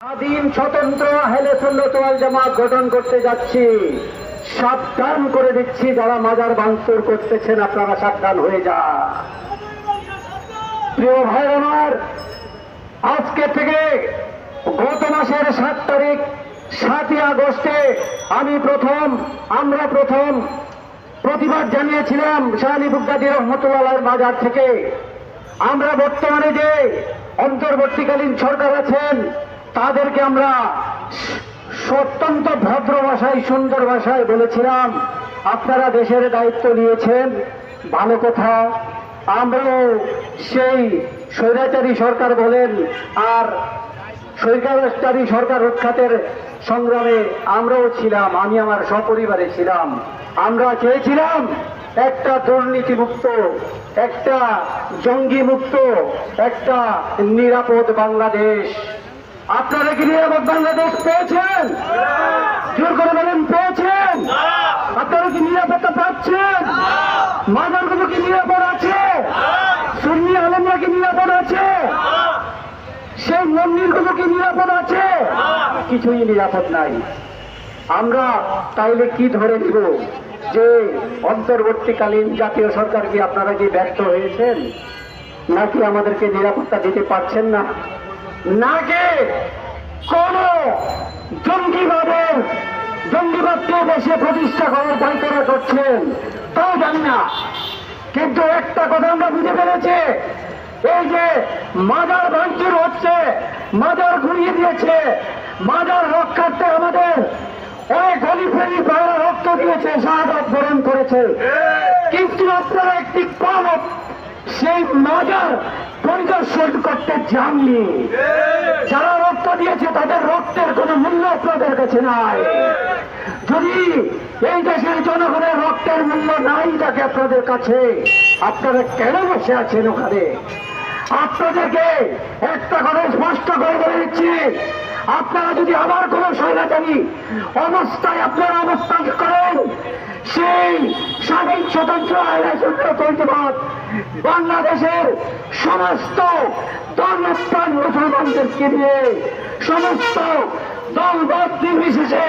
স্বাধীন স্বতন্ত্র আহলে সুন্নাত ওয়াল জামাত গঠন করতে যাচ্ছি। সাবধান করে দিচ্ছি, যারা মাজার ভাঙচুর করতেছেন আপনারা সাবধান হয়ে যান। প্রিয় ভাই আমার, আজকে থেকে গত মাসের 7 তারিখ 7ই আগস্টে আমরা প্রথম প্রতিবাদ জানিয়েছিলাম শাহ আলী বুগদাদি রহমতুল্লাহ মাজার থেকে। আমরা বর্তমানে যে অন্তর্বর্তীকালীন সরকার আছেন তাদেরকে আমরা অত্যন্ত ভদ্র ভাষায় সুন্দর ভাষায় বলেছিলাম, আপনারা দেশের দায়িত্ব নিয়েছেন, ভালো কথা। আমরাও সেই স্বৈরাচারী সরকার বলেন আর স্বৈরাচারী সরকার উৎখাতের সংগ্রামে আমরাও ছিলাম, আমি আমার সপরিবারে ছিলাম। আমরা চেয়েছিলাম একটা দুর্নীতিমুক্ত, একটা জঙ্গি মুক্ত, একটা নিরাপদ বাংলাদেশ। আপনারা কি নিরাপদ বাংলাদেশ পেয়েছেন? জোর করে বলেন, পেয়েছেন? আপনারা কি নিরাপত্তা পাচ্ছেন? মাজারগুলো কি নিরাপদ আছে? সুন্নি আলেমরা কি নিরাপদ আছে? সেই মন্দিরগুলো কি নিরাপদ আছে? কিছুই নিরাপদ নাই। আমরা তাইলে কি ধরে নিব যে অন্তর্বর্তীকালীন জাতীয় সরকার কি আপনারা কি ব্যর্থ হয়েছেন, নাকি আমাদেরকে নিরাপত্তা দিতে পারছেন না, নাকি কোন জঙ্গিবাদকে দেশে প্রতিষ্ঠা করার পায়তারা করছেন তাও জানি না। কিন্তু একটা কথা আমরা বুঝে ফেলেছি, এই যে মাজার ভাঙচুর হচ্ছে, মাজার ঘুরিয়ে দিয়েছে, মাজার রক্ষার্থে আমাদের অনেক হলিফেরি ভাইরা রক্ত দিয়েছে, শাহাদাত বরণ করেছে, কিন্তু আপনারা একটি কম সেই মাজার পরিদর্শন করতে যাননি। যারা রক্ত দিয়েছে তাদের রক্তের কোনো মূল্য আপনাদের কাছে নাই। যদি এই দেশের জনগণের রক্তের মূল্য নাই থাকে আপনাদের কাছে, আপনারা কেন বসে আছেন ওখানে? আপনাদেরকে একটা কথা স্পষ্ট করে বলে দিচ্ছি, আপনারা যদি আবার কোন স্বৈরাচারী অবস্থায় আপনারা অবস্থান করেন, সেই স্বাধীন স্বতন্ত্র আহলে সুন্নাত ওয়াল জামাত বাংলাদেশের সমস্ত ধর্মপ্রাণ মুসলমানদেরকে নিয়ে, সমস্ত দলমত নির্বিশেষে,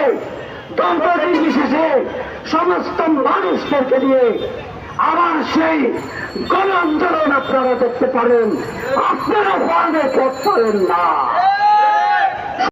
সমস্ত মানুষদেরকে নিয়ে আবার সেই গণ আন্দোলন আপনারা দেখতে পারেন। আপনারা ভয় করতে পারেন না।